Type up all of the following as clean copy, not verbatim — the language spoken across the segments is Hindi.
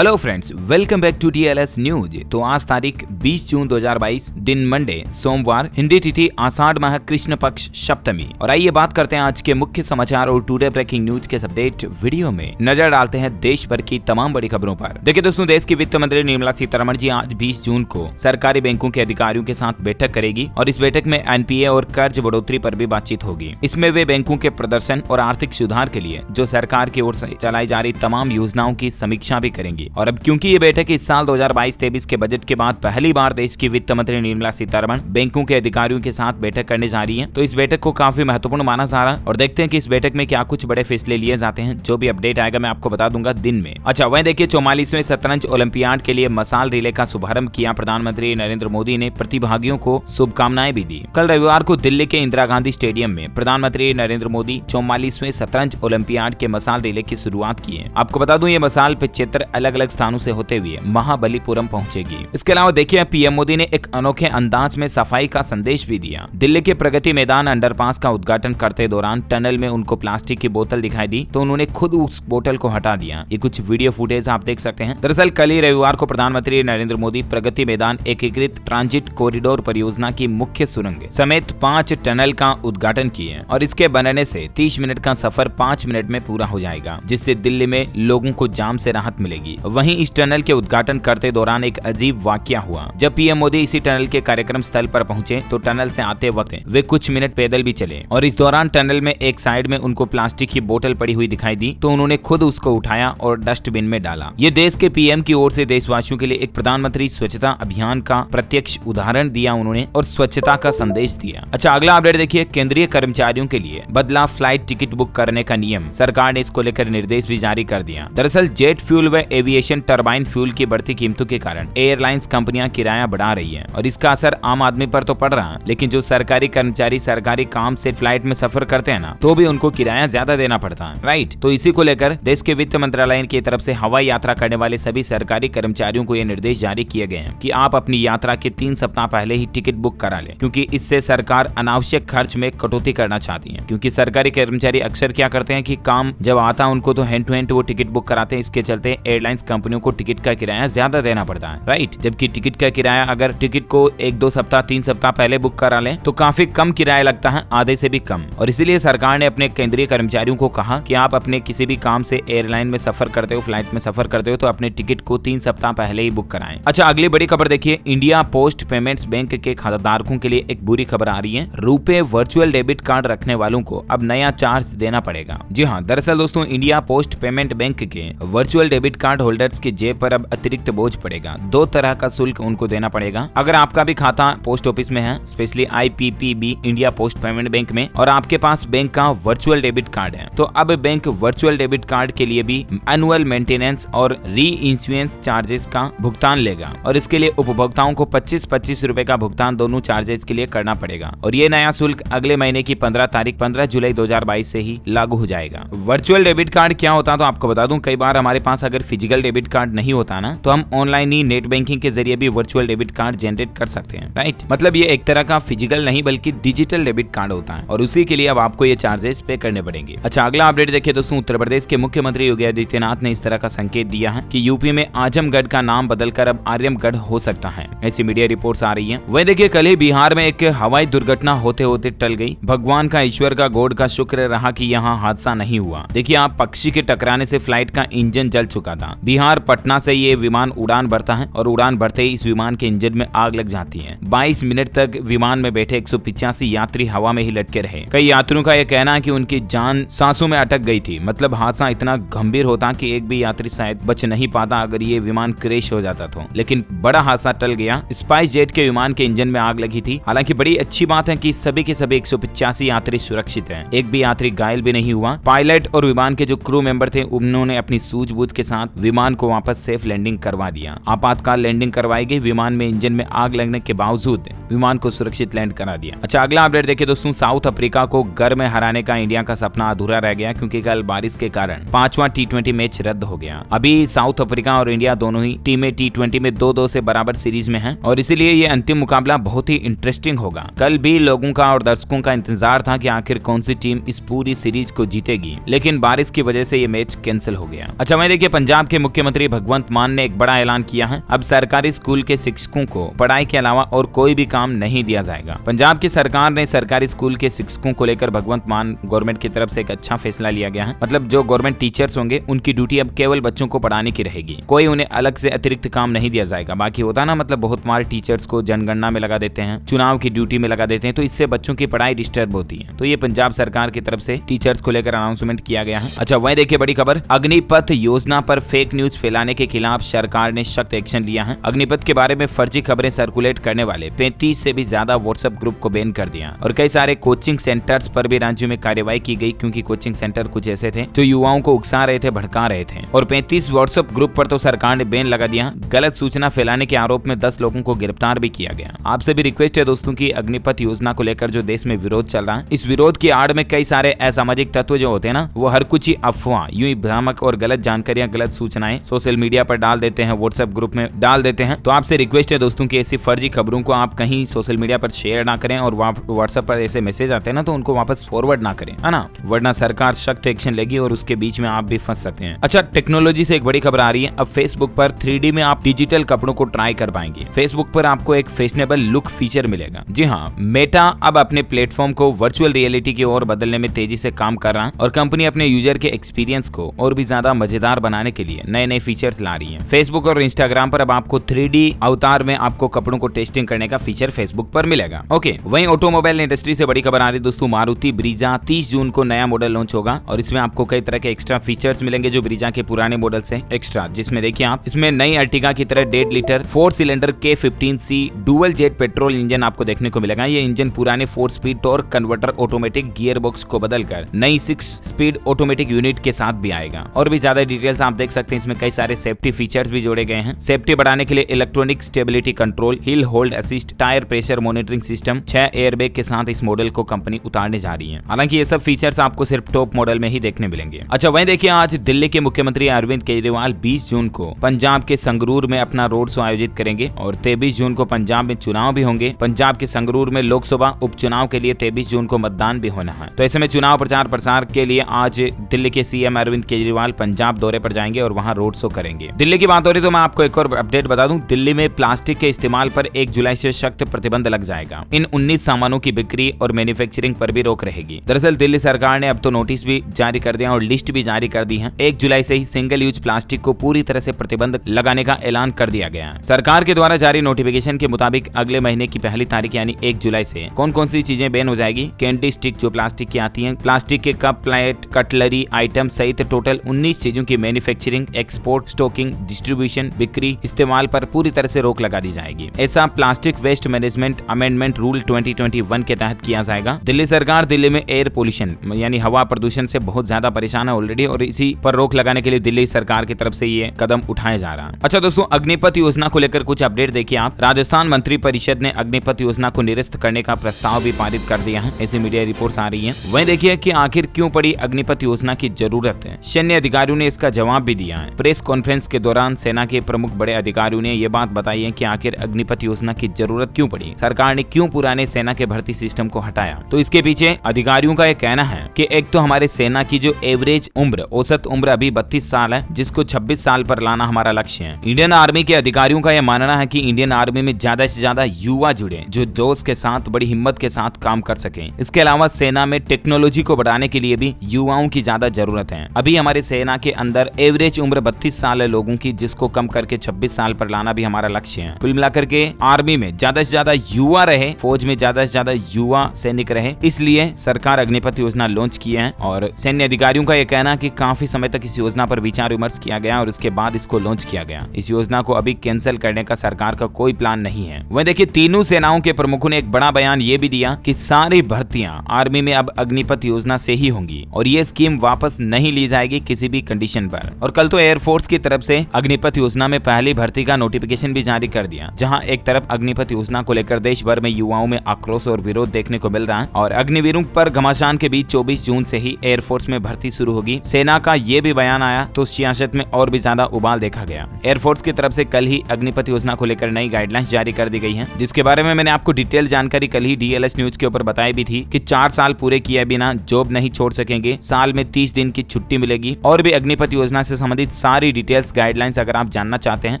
Hello friends, welcome back to TLS news. तो आज तारीख 20 जून 2022, दिन मंडे सोमवार, हिंदी तिथि आषाढ़ माह कृष्ण पक्ष सप्तमी। और आइए बात करते हैं आज के मुख्य समाचार और टुडे ब्रेकिंग न्यूज के अपडेट वीडियो में नजर डालते हैं देश भर की तमाम बड़ी खबरों पर। देखिए दोस्तों, देश की वित्त मंत्री निर्मला सीतारमण जी आज 20 जून को सरकारी बैंकों के अधिकारियों के साथ बैठक करेगी और इस बैठक में NPA और कर्ज बढ़ोतरी पर भी बातचीत होगी। इसमें वे बैंकों के प्रदर्शन और आर्थिक सुधार के लिए जो सरकार की ओर से चलाई जा रही तमाम योजनाओं की समीक्षा भी करेंगी। और अब क्योंकि ये बैठक इस साल 2022-23 के बजट के बाद पहली बार देश की वित्त मंत्री निर्मला सीतारमण बैंकों के अधिकारियों के साथ बैठक करने जा रही हैं, तो इस बैठक को काफी महत्वपूर्ण माना जा रहा है। और देखते हैं कि इस बैठक में क्या कुछ बड़े फैसले लिए जाते हैं। जो भी अपडेट आएगा मैं आपको बता दूंगा दिन में। अच्छा, वहीं देखिए 44वें शतरंज ओलंपियाड के लिए मसाल रिले का शुभारंभ किया। प्रधानमंत्री नरेंद्र मोदी ने प्रतिभागियों को शुभकामनाएं भी दी। कल रविवार को दिल्ली के इंदिरा गांधी स्टेडियम में प्रधानमंत्री नरेंद्र मोदी 44वें शतरंज ओलंपियाड के मसाल रिले की शुरुआत की है। आपको बता दूं ये मसाल 75 अलग अलग स्थानों से होते हुए महाबलीपुरम पहुंचेगी। इसके अलावा देखिए पीएम मोदी ने एक अनोखे अंदाज में सफाई का संदेश भी दिया। दिल्ली के प्रगति मैदान अंडरपास का उद्घाटन करते दौरान टनल में उनको प्लास्टिक की बोतल दिखाई दी तो उन्होंने खुद उस बोतल को हटा दिया। ये कुछ वीडियो फुटेज आप देख सकते हैं। दरअसल कल ही रविवार को प्रधानमंत्री नरेंद्र मोदी प्रगति मैदान एकीकृत ट्रांजिट कॉरिडोर परियोजना की मुख्य सुरंग समेत 5 टनल का उद्घाटन किए और इसके बनने से 30 मिनट का सफर 5 मिनट में पूरा हो जाएगा, जिससे दिल्ली में लोगों को जाम से राहत मिलेगी। वहीं इस टनल के उद्घाटन करते दौरान एक अजीब वाकया हुआ। जब पीएम मोदी इसी टनल के कार्यक्रम स्थल पर पहुंचे तो टनल से आते वक्त वे कुछ मिनट पैदल भी चले और इस दौरान टनल में एक साइड में उनको प्लास्टिक की बोतल पड़ी हुई दिखाई दी तो उन्होंने खुद उसको उठाया और डस्टबिन में डाला। ये देश के पीएम की ओर से देशवासियों के लिए एक प्रधानमंत्री स्वच्छता अभियान का प्रत्यक्ष उदाहरण दिया उन्होंने और स्वच्छता का संदेश दिया। अच्छा, अगला अपडेट देखिए, केंद्रीय कर्मचारियों के लिए बदला फ्लाइट टिकट बुक करने का नियम। सरकार ने इसको लेकर निर्देश भी जारी कर दिया। दरअसल जेट फ्यूल व एविएशन टरबाइन फ्यूल की बढ़ती कीमतों के कारण एयरलाइंस कंपनियां किराया बढ़ा रही हैं और इसका असर आम आदमी पर तो पड़ रहा है, लेकिन जो सरकारी कर्मचारी सरकारी काम से फ्लाइट में सफर करते हैं ना, तो भी उनको किराया ज्यादा देना पड़ता है, राइट। तो इसी को लेकर देश के वित्त मंत्रालय की तरफ से हवाई यात्रा करने वाले सभी सरकारी कर्मचारियों को ये निर्देश जारी किए गए हैं कि आप अपनी यात्रा के 3 सप्ताह पहले ही टिकट बुक करा लें, क्योंकि इससे सरकार अनावश्यक खर्च में कटौती करना चाहती है। क्योंकि सरकारी कर्मचारी अक्सर क्या करते हैं कि काम जब आता है उनको तो हैंड टू हैंड वो टिकट बुक कराते हैं। इसके चलते एयरलाइंस कंपनियों को टिकट का किराया ज्यादा देना पड़ता है, राइट। जबकि टिकट का किराया अगर टिकट को 1-2 सप्ताह 3 सप्ताह पहले बुक करा लें तो काफी कम किराया लगता है, आधे से भी कम। और इसीलिए सरकार ने अपने केंद्रीय कर्मचारियों को कहा कि आप अपने किसी भी काम से एयरलाइन में सफर करते हो, फ्लाइट में सफर करते हो, तो अपने टिकट को 3 सप्ताह पहले ही बुक कराएं। अच्छा, अगली बड़ी खबर देखिए, इंडिया पोस्ट पेमेंट्स बैंक के खाताधारकों के लिए एक बुरी खबर आ रही है। रुपे वर्चुअल डेबिट कार्ड रखने वालों को अब नया चार्ज देना पड़ेगा। जी हाँ, दरअसल दोस्तों इंडिया पोस्ट पेमेंट बैंक के वर्चुअल डेबिट कार्ड होल्डर्स की जेब पर अब अतिरिक्त बोझ पड़ेगा। 2 तरह का शुल्क उनको देना पड़ेगा। अगर आपका भी खाता पोस्ट ऑफिस में है, specially IPPB India post payment bank में, और आपके पास बैंक का वर्चुअल डेबिट कार्ड है, तो अब बैंक वर्चुअल डेबिट कार्ड के लिए भी एनुअल मेंटेनेंस और री इंश्योरेंस चार्जेस का भुगतान लेगा। और इसके लिए उपभोक्ताओं को 25-25 रुपए का भुगतान दोनों चार्जेस के लिए करना पड़ेगा। और ये नया शुल्क अगले महीने की 15 जुलाई 2022 से ही लागू हो जाएगा। वर्चुअल डेबिट कार्ड क्या होता है तो आपको बता दूं, कई बार हमारे पास अगर फिजिकल डेबिट कार्ड नहीं होता ना, तो हम ऑनलाइन ही नेट बैंकिंग के जरिए भी वर्चुअल डेबिट कार्ड जनरेट कर सकते हैं, राइट। मतलब ये एक तरह का फिजिकल नहीं बल्कि डिजिटल डेबिट कार्ड होता है और उसी के लिए अब आपको ये चार्जेस पे करने पड़ेंगे। अच्छा, अगला अपडेट देखिए दोस्तों, उत्तर प्रदेश के मुख्यमंत्री योगी आदित्यनाथ ने इस तरह का संकेत दिया है कि यूपी में आजमगढ़ का नाम बदलकर अब आर्यमगढ़ हो सकता है। ऐसी मीडिया रिपोर्ट्स आ रही है। वही देखिए कल ही बिहार में एक हवाई दुर्घटना होते होते टल गई। भगवान का, ईश्वर का, गॉड का शुक्र रहा कि यहाँ हादसा नहीं हुआ। देखिए आप पक्षी के टकराने से फ्लाइट का इंजन जल चुका था। बिहार पटना से ये विमान उड़ान भरता है और उड़ान भरते ही इस विमान के इंजन में आग लग जाती है। 22 मिनट तक विमान में बैठे 185 यात्री हवा में ही लटके रहे। कई यात्रियों का यह कहना है कि उनकी जान सांसों में अटक गई थी। मतलब हादसा इतना गंभीर होता कि एक भी यात्री शायद बच नहीं पाता अगर ये विमान क्रैश हो जाता तो। लेकिन बड़ा हादसा टल गया। स्पाइस जेट के विमान के इंजन में आग लगी थी। हालांकि बड़ी अच्छी बात है कि सभी के सभी 185 यात्री सुरक्षित हैं। एक भी यात्री घायल भी नहीं हुआ। पायलट और विमान के जो क्रू मेंबर थे उन्होंने अपनी सूझबूझ के साथ विमान को वापस सेफ लैंडिंग करवा दिया। आपातकाल लैंडिंग करवाई गई। विमान में इंजन में आग लगने के बावजूद विमान को सुरक्षित लैंड करा दिया। अच्छा, अगला अपडेट देखिए दोस्तों, साउथ अफ्रीका को घर में हराने का इंडिया का सपना अधूरा रह गया क्योंकि कल बारिश के कारण 5वां T20 मैच रद्द हो गया। अभी साउथ अफ्रीका और इंडिया दोनों ही टीमें T20 में 2-2 से बराबर सीरीज में हैं और इसीलिए ये अंतिम मुकाबला बहुत ही इंटरेस्टिंग होगा। कल भी लोगों का और दर्शकों का इंतजार था कि आखिर कौन सी टीम इस पूरी सीरीज को जीतेगी, लेकिन बारिश की वजह से ये मैच कैंसिल हो गया। अच्छा, वहीं देखिए पंजाब के मुख्यमंत्री भगवंत मान ने एक बड़ा ऐलान किया है। अब सरकारी स्कूल के शिक्षकों को पढ़ाई के अलावा और कोई भी काम नहीं दिया जाएगा। पंजाब की सरकार ने सरकारी स्कूल के शिक्षकों को लेकर भगवंत मान गवर्नमेंट की तरफ से एक अच्छा फैसला लिया गया है। मतलब जो गवर्नमेंट टीचर्स होंगे उनकी ड्यूटी अब केवल बच्चों को पढ़ाने की रहेगी, कोई उन्हें अलग से अतिरिक्त काम नहीं दिया जाएगा। बाकी होता ना, मतलब बहुत बार टीचर्स को जनगणना में लगा देते हैं, चुनाव की ड्यूटी में लगा देते हैं, तो इससे बच्चों की पढ़ाई डिस्टर्ब होती है। तो ये पंजाब सरकार की तरफ से टीचर्स को लेकर अनाउंसमेंट किया गया है। अच्छा, वही देखिए बड़ी खबर, अग्निपथ योजना पर फेक न्यूज फैलाने के खिलाफ सरकार ने सख्त एक्शन लिया है। अग्निपथ के बारे में फर्जी खबरें सर्कुलेट करने वाले 35 से भी ज्यादा व्हाट्सएप ग्रुप को बैन कर दिया और कई सारे कोचिंग सेंटर्स पर भी राज्यों में कार्रवाई की गई, क्योंकि कोचिंग सेंटर कुछ ऐसे थे जो युवाओं को उकसा रहे थे, भड़का रहे थे। और 35 व्हाट्सएप ग्रुप पर तो सरकार ने बैन लगा दिया। गलत सूचना फैलाने के आरोप में 10 लोगों को गिरफ्तार भी किया गया। आपसे भी रिक्वेस्ट है दोस्तों की अग्निपथ योजना को लेकर जो देश में विरोध चल रहा है, इस विरोध की आड़ में कई सारे असामाजिक तत्व जो होते हैं ना, वो हर कुछ ही अफवाह, यूं ही भ्रामक और गलत जानकारियां, गलत सूचनाएं सोशल मीडिया पर डाल देते हैं, व्हाट्सएप ग्रुप में डाल देते हैं। तो आपसे रिक्वेस्ट है दोस्तों की ऐसी फर्जी खबरों को आप कहीं सोशल मीडिया पर शेयर ना करें, और व्हाट्सएप पर ऐसे मैसेज आते हैं ना, तो उनको वापस फॉरवर्ड ना करें, है ना, वरना सरकार सख्त एक्शन लेगी और उसके बीच में आप भी फंस सकते हैं। अच्छा, टेक्नोलॉजी से एक बड़ी खबर आ रही है। अब फेसबुक पर 3D में आप डिजिटल कपड़ों को ट्राई कर पाएंगे। फेसबुक पर आपको एक फैशनेबल लुक फीचर मिलेगा। जी हाँ, मेटा अब अपने प्लेटफॉर्म को वर्चुअल रियलिटी की ओर बदलने में तेजी से काम कर रहा है और कंपनी अपने यूजर के एक्सपीरियंस को और भी ज्यादा मजेदार बनाने के लिए नए नए फीचर्स ला रही है। फेसबुक और इंस्टाग्राम पर अब आपको 3D अवतार में आपको कपड़ों को टेस्टिंग करने का फीचर फेसबुक पर मिलेगा। ओके, वहीं ऑटोमोबाइल इंडस्ट्री से बड़ी खबर आ रही है दोस्तों। मारुति ब्रीजा 30 जून को नया मॉडल लॉन्च होगा और इसमें आपको कई तरह के एक्स्ट्रा फीचर्स मिलेंगे जो ब्रीजा के पुराने मॉडल से एक्स्ट्रा, जिसमें देखिए आप इसमें नई अर्टिगा की तरह 1.5 litre 4 cylinder K15C dual jet petrol engine आपको देखने को मिलेगा। ये इंजन पुराने 4 speed torque converter automatic gear box को बदलकर नई 6 स्पीड ऑटोमेटिक यूनिट के साथ भी आएगा। और भी ज्यादा डिटेल्स आप देख सकते हैं, इसमें कई सारे सेफ्टी फीचर्स भी जोड़े गए हैं। सेफ्टी बढ़ाने के लिए electronic stability control, hill hold assist, tyre pressure monitoring system, 6 airbag के साथ इस मॉडल को कंपनी उतारने जा रही है। हालांकि ये सब फीचर्स आपको सिर्फ टॉप मॉडल में ही देखने मिलेंगे। अच्छा, वहीं देखिए आज दिल्ली के मुख्यमंत्री अरविंद केजरीवाल 20 जून को पंजाब के संगरूर में अपना रोड शो आयोजित करेंगे और 23 जून को पंजाब में चुनाव भी होंगे। पंजाब के संगरूर में लोकसभा उपचुनाव के लिए 23 जून को मतदान भी होना है। तो ऐसे में चुनाव प्रचार प्रसार के लिए आज दिल्ली के सीएम अरविंद केजरीवाल पंजाब दौरे पर जाएंगे और वहां रोड शो करेंगे। दिल्ली की बात हो रही तो मैं आपको एक और अपडेट बता दूं, दिल्ली में प्लास्टिक के इस्तेमाल पर 1 जुलाई से सख्त प्रतिबंध लग जाएगा। इन 19 सामानों की बिक्री और मैन्युफैक्चरिंग पर भी रोक रहेगी। दरअसल दिल्ली सरकार ने अब तो नोटिस भी जारी कर दिया और लिस्ट भी जारी कर दी है। 1 जुलाई से ही सिंगल यूज प्लास्टिक को पूरी तरह से प्रतिबंध लगाने का ऐलान कर दिया गया है। सरकार के द्वारा जारी नोटिफिकेशन के मुताबिक अगले महीने की पहली तारीख यानी 1 जुलाई से कौन कौन सी चीजें बैन हो जाएगी। कैंडी स्टिक जो प्लास्टिक की आती हैं, प्लास्टिक के कप, प्लेट, कटलरी आइटम सहित टोटल 19 चीजों की मैन्युफैक्चरिंग, एक्सपोर्ट, स्टॉकिंग, डिस्ट्रीब्यूशन, बिक्री, इस्तेमाल पर पूरी तरह से रोक लगा दी जाएगी। ऐसा plastic waste management amendment rule 2021 के तहत किया जाएगा। दिल्ली सरकार दिल्ली में एयर पोल्यूशन यानी हवा प्रदूषण से बहुत ज्यादा परेशान है ऑलरेडी और इसी पर रोक लगाने के लिए दिल्ली सरकार की तरफ से ये कदम उठाया जा रहा है। अच्छा दोस्तों, अग्निपथ योजना को लेकर कुछ अपडेट देखिए आप। राजस्थान मंत्री परिषद ने अग्निपथ योजना को निरस्त करने का प्रस्ताव भी पारित कर दिया है, ऐसी मीडिया रिपोर्ट्स आ रही हैं। वहीं देखिए कि आखिर क्यों पड़ी अग्निपथ योजना की जरूरत है। सैन्य अधिकारियों ने इसका जवाब भी दिया है। प्रेस कॉन्फ्रेंस के दौरान सेना के प्रमुख बड़े अधिकारियों ने ये बात बताई है कि आखिर अग्निपथ योजना की जरूरत क्यों पड़ी, सरकार ने क्यों पुराने सेना के भर्ती सिस्टम को हटाया। तो इसके पीछे अधिकारियों का यह कहना है कि एक तो हमारे सेना की जो एवरेज उम्र, औसत उम्र अभी 32 साल है, जिसको 26 साल पर लाना हमारा लक्ष्य है। इंडियन आर्मी के अधिकारियों का यह मानना है कि इंडियन आर्मी में ज्यादा से ज्यादा युवा जुड़े जो जोश के साथ, बड़ी हिम्मत के साथ काम कर सके। इसके अलावा सेना में टेक्नोलॉजी को बढ़ाने के लिए भी युवाओं की ज्यादा जरूरत है। अभी हमारे सेना के अंदर एवरेज उम्र 32 साल है लोगों की, जिसको कम करके 26 साल पर लाना भी हमारा लक्ष्य है। कुल मिलाकर के आर्मी में ज्यादा से ज्यादा युवा रहे, फौज में ज्यादा से ज्यादा युवा सैनिक रहे, इसलिए सरकार अग्निपथ योजना लॉन्च की है। और सैन्य अधिकारियों का यह कहना है कि काफी समय तक इस योजना पर विचार विमर्श किया गया और उसके बाद इसको लॉन्च किया गया। इस योजना को अभी कैंसिल करने का सरकार का कोई प्लान नहीं है। वहीं देखिए तीनों सेनाओं के प्रमुखों ने एक बड़ा बयान ये भी दिया कि सारी भर्तियां आर्मी में अब अग्निपथ योजना से ही होंगी और ये स्कीम वापस नहीं ली जाएगी किसी भी कंडीशन पर। और कल तो एयरफोर्स की तरफ से अग्निपथ योजना में पहली भर्ती का नोटिफिकेशन भी जारी कर दिया, जहां एक तरफ अग्निपथ योजना को लेकर देश भर में युवाओं में आक्रोश और विरोध देखने को मिल रहा है और अग्निवीरों पर घमासान के बीच 24 जून से ही एयरफोर्स में भर्ती शुरू होगी। सेना का ये भी बयान आया तो सियासत में और भी ज्यादा उबाल देखा गया। एयरफोर्स की तरफ से कल ही अग्निपथ योजना को लेकर नई गाइडलाइंस जारी कर दी गई है, जिसके बारे में मैंने आपको डिटेल जानकारी कल ही DLS न्यूज के ऊपर बताई भी थी कि 4 साल पूरे किए बिना जॉब नहीं छोड़ सकेंगे, साल में 30 दिन की छुट्टी मिलेगी और भी अग्निपथ योजना से संबंधित संबंधित सारी डिटेल्स गाइडलाइंस अगर आप जानना चाहते हैं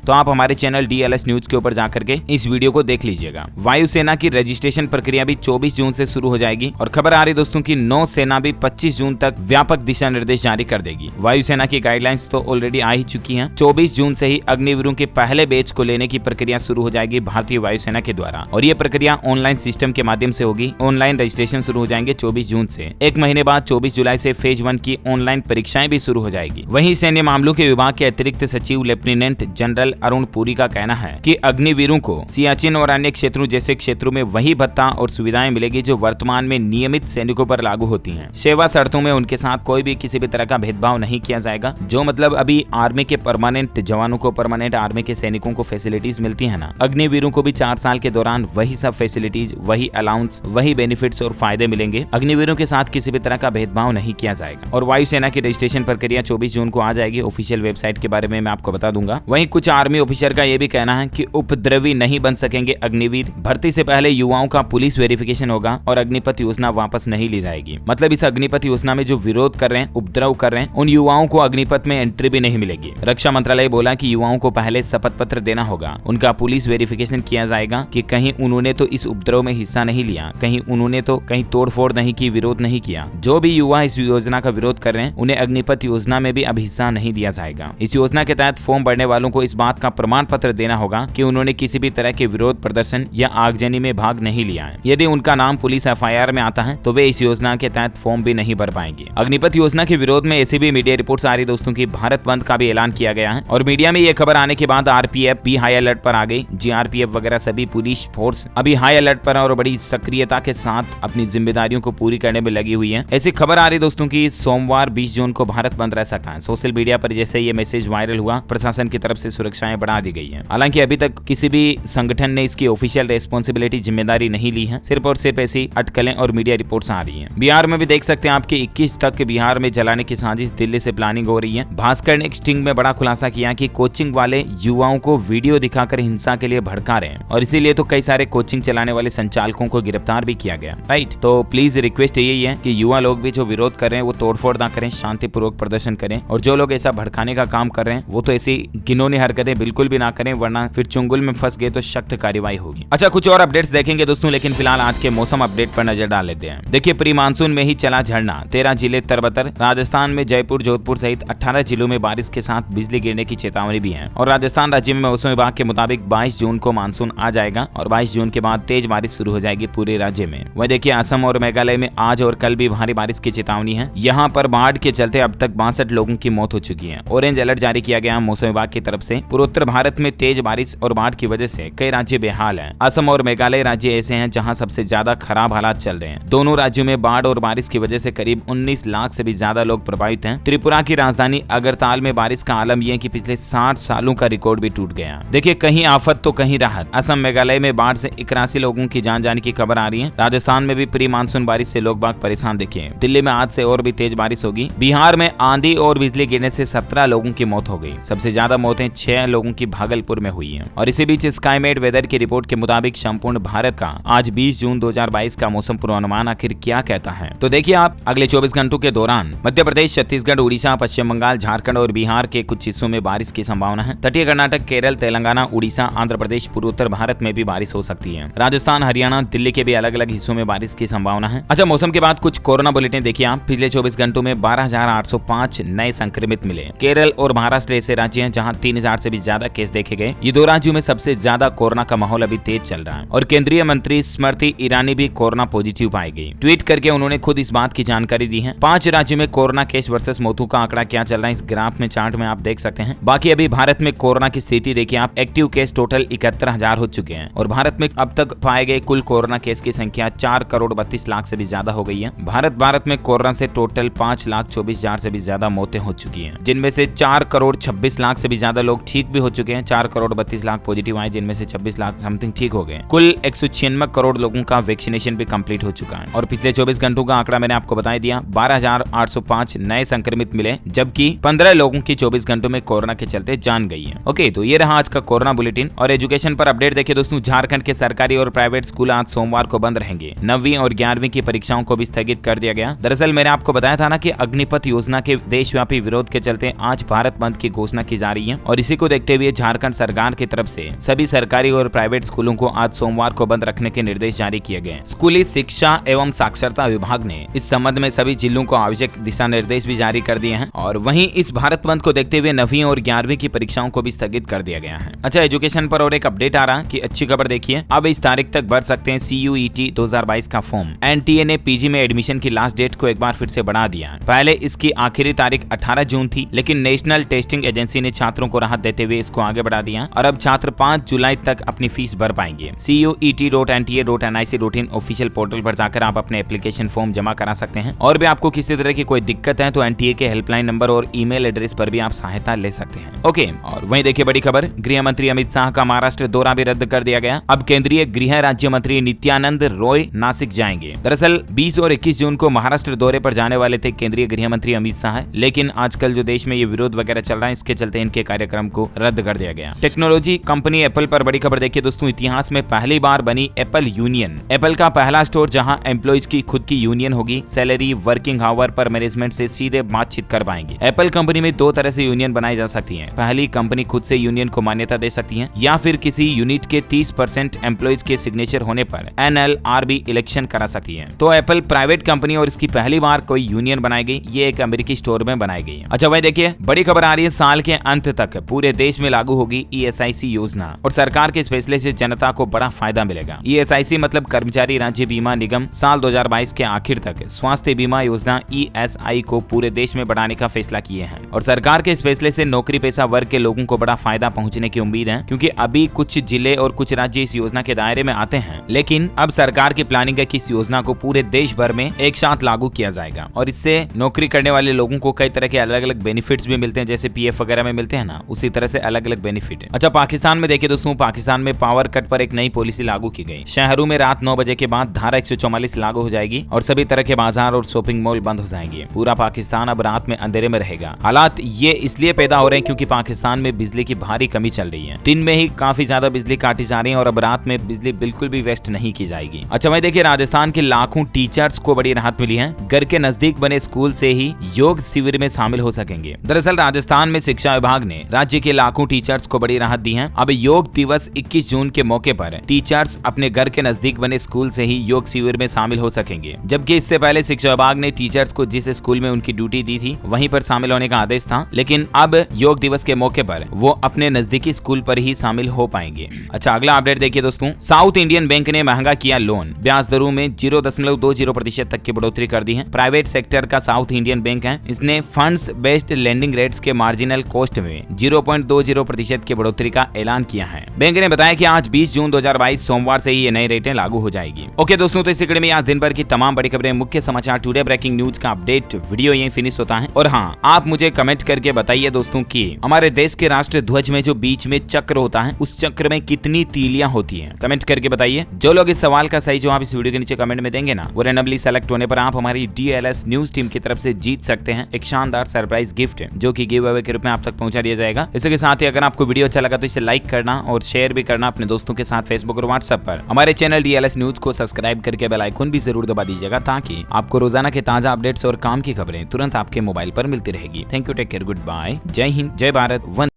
तो आप हमारे चैनल DLS न्यूज के ऊपर जाकर के इस वीडियो को देख लीजिएगा। वायुसेना की रजिस्ट्रेशन प्रक्रिया भी 24 जून से शुरू हो जाएगी और खबर आ रही दोस्तों की नौसेना भी 25 जून तक व्यापक दिशा निर्देश जारी कर देगी। वायुसेना की गाइडलाइंस तो ऑलरेडी आ ही चुकी हैं। 24 जून से ही अग्निवीरों के पहले बैच को लेने की प्रक्रिया शुरू हो जाएगी भारतीय वायुसेना के द्वारा और ये प्रक्रिया ऑनलाइन सिस्टम के माध्यम से होगी। ऑनलाइन रजिस्ट्रेशन शुरू हो जाएंगे 24 जून से। एक महीने बाद 24 जुलाई से फेज 1 की ऑनलाइन परीक्षाएं भी शुरू हो जाएगी। वहीं सैन्य मामलों के विभाग के अतिरिक्त सचिव लेफ्टिनेंट जनरल अरुण पुरी का कहना है कि अग्निवीरों को सियाचिन और अन्य क्षेत्रों जैसे क्षेत्रों में वही भत्ता और सुविधाएं मिलेगी जो वर्तमान में नियमित सैनिकों पर लागू होती हैं। सेवा शर्तों में उनके साथ कोई भी किसी भी तरह का भेदभाव नहीं किया जाएगा। जो मतलब अभी आर्मी के परमानेंट जवानों को, परमानेंट आर्मी के सैनिकों को फैसिलिटीज मिलती है ना, अग्निवीरों को भी 4 साल के दौरान वही सब फैसिलिटीज, वही अलाउंस, वही बेनिफिट्स और फायदे मिलेंगे। अग्निवीरों के साथ किसी भी तरह का भेदभाव नहीं किया जाएगा। और वायुसेना की रजिस्ट्रेशन प्रक्रिया 24 जून को आ जाएगी। ऑफिशियल वेबसाइट के बारे में मैं आपको बता दूंगा। वहीं कुछ आर्मी ऑफिसर का यह भी कहना है कि उपद्रवी नहीं बन सकेंगे अग्निवीर। भर्ती से पहले युवाओं का पुलिस वेरिफिकेशन होगा और अग्निपथ योजना वापस नहीं ली जाएगी। मतलब इस अग्निपथ योजना में जो विरोध कर रहे हैं, उपद्रव कर रहे हैं, उन युवाओं को अग्निपथ में एंट्री भी नहीं मिलेगी। रक्षा मंत्रालय बोला कि युवाओं को पहले शपथ पत्र देना होगा, उनका पुलिस वेरिफिकेशन किया जाएगा कि कहीं उन्होंने तो इस उपद्रव में हिस्सा नहीं लिया, कहीं उन्होंने तो कहीं तोड़फोड़ नहीं की, विरोध नहीं किया। जो भी युवा इस योजना का विरोध कर रहे हैं उन्हें अग्निपथ योजना में भी अब हिस्सा नहीं दिया जाएगा। इस योजना के तहत फॉर्म भरने वालों को इस बात का प्रमाण पत्र देना होगा कि उन्होंने किसी भी तरह के विरोध प्रदर्शन या आगजनी में भाग नहीं लिया है। यदि उनका नाम पुलिस FIR में आता है तो वे इस योजना के तहत फॉर्म भी नहीं भर पाएंगे। अग्निपथ योजना के विरोध में ऐसी भी मीडिया रिपोर्ट्स आ रही दोस्तों की भारत बंद का भी ऐलान किया गया है और मीडिया में ये खबर आने के बाद RPF भी हाई अलर्ट पर आ गई। GRPF वगैरह सभी पुलिस फोर्स अभी हाई अलर्ट पर और बड़ी सक्रियता के साथ अपनी जिम्मेदारियों को पूरी करने में लगी हुई है। ऐसी खबर आ रही दोस्तों की सोमवार 20 जून को भारत बंद रह सकता है। सोशल मीडिया पर जैसे ये मैसेज वायरल हुआ, प्रशासन की तरफ से सुरक्षाएं बढ़ा दी गई है। हालांकि अभी तक किसी भी संगठन ने इसकी ऑफिशियल रेस्पॉन्सिबिलिटी, जिम्मेदारी नहीं ली है। सिर्फ और सिर्फ ऐसी अटकलें और मीडिया रिपोर्ट्स आ रही हैं। बिहार में भी देख सकते हैं आपके 21 तक बिहार में जलाने की साजिश दिल्ली से प्लानिंग हो रही है। भास्कर ने एक स्टिंग में बड़ा खुलासा किया कि कोचिंग वाले युवाओं को वीडियो दिखाकर हिंसा के लिए भड़का रहे हैं और इसीलिए तो कई सारे कोचिंग चलाने वाले संचालकों को गिरफ्तार भी किया गया। राइट, तो प्लीज रिक्वेस्ट यही है कि युवा लोग भी जो विरोध कर रहे हैं वो तोड़फोड़ ना करें, शांतिपूर्वक प्रदर्शन करें और जो लोग ऐसा भड़काने का काम कर रहे हैं वो तो ऐसी घिनौनी हरकतें बिल्कुल भी ना करें, वरना फिर चुंगल में फंस गए तो सख्त कार्रवाई होगी। अच्छा, कुछ और अपडेट्स देखेंगे दोस्तों, लेकिन फिलहाल आज के मौसम अपडेट पर नजर डाल लेते हैं। देखिए, प्री मानसून में ही चला झरना, 13 जिले तरबतर। राजस्थान में जयपुर, जोधपुर सहित 18 जिलों में बारिश के साथ बिजली गिरने की चेतावनी भी है और राजस्थान राज्य में मौसम विभाग के मुताबिक 22 जून को मानसून आ जाएगा और 22 जून के बाद तेज बारिश शुरू हो जाएगी पूरे राज्य में। वह देखिए, असम और मेघालय में आज और कल भी भारी बारिश की चेतावनी है। यहाँ पर बाढ़ के चलते अब तक 62 लोगों की मौत हो चुकी है। ऑरेंज अलर्ट जारी किया गया मौसम विभाग की तरफ से। पूर्वोत्तर भारत में तेज बारिश और बाढ़ की वजह से कई राज्य बेहाल हैं। असम और मेघालय राज्य ऐसे हैं जहां सबसे ज्यादा खराब हालात चल रहे हैं। दोनों राज्यों में बाढ़ और बारिश की वजह से करीब 19 लाख से भी ज्यादा लोग प्रभावित हैं। त्रिपुरा की राजधानी अगरताल में बारिश का आलम यह कि पिछले 60 सालों का रिकॉर्ड भी टूट गया। देखिए, कहीं आफत तो कहीं राहत। असम मेघालय में बाढ़ से 81 लोगों की जान जाने की खबर आ रही है। राजस्थान में भी प्री मानसून बारिश से लोग बाग परेशान दिखे। दिल्ली में आज से और भी तेज बारिश होगी। बिहार में आंधी और बिजली गिरने से 17 लोगों की मौत हो गई। सबसे ज्यादा मौतें 6 लोगों की भागलपुर में हुई हैं। और इसी बीच स्काईमेट वेदर की रिपोर्ट के मुताबिक संपूर्ण भारत का आज 20 जून 2022 का मौसम पूर्वानुमान आखिर क्या कहता है। तो देखिए, आप अगले 24 घंटों के दौरान मध्य प्रदेश, छत्तीसगढ़, उड़ीसा, पश्चिम बंगाल, झारखंड और बिहार के कुछ हिस्सों में बारिश की संभावना है। तटीय कर्नाटक, केरल, तेलंगाना, उड़ीसा, आंध्र प्रदेश, पूर्वोत्तर भारत में भी बारिश हो सकती है। राजस्थान, हरियाणा, दिल्ली के भी अलग अलग हिस्सों में बारिश की संभावना है। अच्छा, मौसम के बाद कुछ कोरोना बुलेटिन देखिए आप। पिछले 24 घंटों में 12,805 नए संक्रमित मिले। केरल और महाराष्ट्र ऐसे राज्य हैं जहां 3,000 से भी ज्यादा केस देखे गए। ये दो राज्यों में सबसे ज्यादा कोरोना का माहौल अभी तेज चल रहा है और केंद्रीय मंत्री स्मृति ईरानी भी कोरोना पॉजिटिव पाई गई। ट्वीट करके उन्होंने खुद इस बात की जानकारी दी है। 5 राज्यों में कोरोना केस वर्सेस मौतों का आंकड़ा क्या चल रहा है इस ग्राफ में, चार्ट में आप देख सकते हैं। बाकी अभी भारत में कोरोना की स्थिति देखिए आप। एक्टिव केस टोटल 71,000 हो चुके हैं और भारत में अब तक पाए गए कुल कोरोना केस की संख्या 4,32,00,000 से भी ज्यादा हो गई है। भारत में कोरोना से टोटल 5,24,000 से भी ज्यादा मौतें हो चुकी हैं, जिनमें से 4,26,00,000 से भी ज्यादा लोग ठीक भी हो चुके हैं। 4,32,00,000 पॉजिटिव आए, जिनमें से 26 लाख समथिंग ठीक हो गए। कुल 196 करोड़ लोगों का वैक्सीनेशन भी कंप्लीट हो चुका है। और पिछले 24 घंटों का आंकड़ा मैंने आपको बता दिया। 12,805 नए संक्रमित मिले, जबकि 15 लोगों की 24 घंटों में कोरोना के चलते जान गई है। ओके, तो ये रहा आज का कोरोना बुलेटिन। और एजुकेशन पर अपडेट देखिए दोस्तों, झारखंड के सरकारी और प्राइवेट स्कूल आज सोमवार को बंद रहेंगे। 9वीं और 11वीं की परीक्षाओं को भी स्थगित कर दिया गया। दरअसल मैंने आपको बताया था ना कि अग्निपथ योजना के देशव्यापी विरोध के चलते आज भारत बंद की घोषणा की जा रही है और इसी को देखते हुए झारखंड सरकार की तरफ से सभी सरकारी और प्राइवेट स्कूलों को आज सोमवार को बंद रखने के निर्देश जारी किए गए। स्कूली शिक्षा एवं साक्षरता विभाग ने इस संबंध में सभी जिलों को आवश्यक दिशा निर्देश भी जारी कर दिए हैं और वहीं इस भारत बंद को देखते हुए 9वीं और 11वीं की परीक्षाओं को भी स्थगित कर दिया गया है। अच्छा, एजुकेशन पर और एक अपडेट आ रहा कि अच्छी खबर देखिए, अब इस तारीख तक भर सकते हैं CUET 2022 का फॉर्म। NTA ने PG में एडमिशन की लास्ट डेट को एक बार फिर से बढ़ा दिया। पहले इसकी आखिरी तारीख 18 जून थी, लेकिन नेशनल टेस्टिंग एजेंसी ने छात्रों को राहत देते हुए इसको आगे बढ़ा दिया और अब छात्र 5 जुलाई तक अपनी फीस भर पाएंगे। CUET.NTA.nic.in ऑफिशियल पोर्टल पर जाकर आप अपने एप्लीकेशन फॉर्म जमा करा सकते हैं और भी आपको किसी तरह की कोई दिक्कत है तो NTA के हेल्पलाइन नंबर और ईमेल एड्रेस पर भी आप सहायता ले सकते हैं। ओके, और वहीं देखिए बड़ी खबर, गृह मंत्री अमित शाह का महाराष्ट्र दौरा भी रद्द कर दिया गया। अब केंद्रीय गृह राज्य मंत्री नित्यानंद रॉय नासिक जाएंगे। दरअसल 20 और 21 जून को महाराष्ट्र दौरे पर जाने वाले थे केंद्रीय गृह मंत्री अमित शाह, लेकिन आजकल जो देश में ये विरोध वगैरह चल रहा है इसके चलते इनके कार्यक्रम को रद्द कर दिया गया। टेक्नोलॉजी कंपनी एप्पल पर बड़ी खबर देखिए दोस्तों, इतिहास में पहली बार बनी एप्पल यूनियन। एप्पल का पहला स्टोर जहां एम्प्लॉइज की खुद की यूनियन होगी, सैलरी, वर्किंग आवर पर मैनेजमेंट से सीधे बातचीत कर पाएंगे। एप्पल कंपनी में 2 तरह से यूनियन बनाई जा सकती है। पहली, कंपनी खुद से यूनियन को मान्यता दे सकती है या फिर किसी यूनिट के 30% एम्प्लॉइज के सिग्नेचर होने पर NLRB इलेक्शन करा सकती है। तो एप्पल प्राइवेट कंपनी और इसकी पहली बार कोई यूनियन बनाई गई, ये एक अमेरिकी स्टोर में बनाई गई है। अच्छा भाई देखिए, बड़ी खबर आ रही है, साल के अंत तक पूरे देश में लागू होगी ESIC योजना और सरकार के इस फैसले से जनता को बड़ा फायदा मिलेगा। ESIC मतलब कर्मचारी राज्य बीमा निगम साल 2022 के आखिर तक स्वास्थ्य बीमा योजना ESI को पूरे देश में बढ़ाने का फैसला किए हैं और सरकार के इस फैसले से नौकरी पेशा वर्ग के लोगों को बड़ा फायदा पहुंचने की उम्मीद है, क्योंकि अभी कुछ जिले और कुछ राज्य इस योजना के दायरे में आते हैं, लेकिन अब सरकार की प्लानिंग है कि इस योजना को पूरे देश भर में एक साथ लागू किया जाएगा और इससे नौकरी करने वाले लोगों को कई तरह के अलग अलग बेनिफिट्स भी मिलते हैं, जैसे PF वगैरह में मिलते हैं ना, उसी तरह से अलग अलग बेनिफिट है। अच्छा, पाकिस्तान में देखिए दोस्तों, पाकिस्तान में पावर कट पर एक नई पॉलिसी लागू की गई। शहरों में रात 9 बजे के बाद धारा 144 लागू हो जाएगी और सभी तरह के बाजार और शॉपिंग मॉल बंद हो जाएंगे। पूरा पाकिस्तान अब रात में अंधेरे में रहेगा। हालात ये इसलिए पैदा हो रहे हैं क्योंकि पाकिस्तान में बिजली की भारी कमी चल रही है। दिन में ही काफी ज्यादा बिजली काटी जा रही है और अब रात में बिजली बिल्कुल भी वेस्ट नहीं की जाएगी। अच्छा भाई देखिए, राजस्थान के लाखों टीचर्स को बड़ी राहत मिली है। घर के नजदीक बने स्कूल से ही योग शिविर में शामिल हो सकेंगे। दरअसल राजस्थान में शिक्षा विभाग ने राज्य के लाखों टीचर्स को बड़ी राहत दी है। अब योग दिवस 21 जून के मौके पर टीचर्स अपने घर के नजदीक बने स्कूल से ही योग शिविर में शामिल हो सकेंगे, जबकि इससे पहले शिक्षा विभाग ने टीचर्स को जिस स्कूल में उनकी ड्यूटी दी थी वहीं पर शामिल होने का आदेश था, लेकिन अब योग दिवस के मौके पर वो अपने नजदीकी स्कूल पर ही शामिल हो पाएंगे। अच्छा, अगला अपडेट देखिए दोस्तों, साउथ इंडियन बैंक ने महंगा किया लोन, ब्याज दरों में 0.20% तक की बढ़ोतरी कर दी है। प्राइवेट सेक्टर का साउथ इंडियन बैंक है, इसने फंड्स बेस्ड लेंडिंग रेट्स के मार्जिनल कॉस्ट में 0.20% की बढ़ोतरी का ऐलान किया है। बैंक ने बताया कि आज 20 जून 2022 सोमवार से ही ये नई रेटें लागू हो जाएगी। ओके दोस्तों, तो इसी कड़ी में आज दिन भर की तमाम बड़ी खबरें, मुख्य समाचार, टुडे ब्रेकिंग न्यूज का अपडेट वीडियो यहीं फिनिश होता है। और हाँ, आप मुझे कमेंट करके बताइए दोस्तों कि हमारे देश के राष्ट्र ध्वज में जो बीच में चक्र होता है उस चक्र में कितनी तीलियां होती हैं, कमेंट करके बताइए। जो लोग इस सवाल का सही जवाब इस वीडियो के नीचे कमेंट में देंगे ना, वो रैंडमली सेलेक्ट होने पर आप हमारी DLS न्यूज टीम की तरफ से जीत सकते हैं एक शानदार सरप्राइज गिफ्ट, जो कि गिव अवे के रूप में आप तक पहुंचा दिया जाएगा। इसके साथ ही अगर आपको वीडियो अच्छा लगा तो इसे लाइक करना और शेयर भी करना अपने दोस्तों के साथ फेसबुक और व्हाट्सएप पर। हमारे चैनल DLS न्यूज को सब्सक्राइब करके बेल आइकन भी जरूर दबा दीजिएगा, ताकि आपको रोजाना के ताजा अपडेट्स और काम की खबरें तुरंत आपके मोबाइल पर मिलती रहेगी। Thank you, take care, goodbye, जय हिंद, जय भारत, वंदे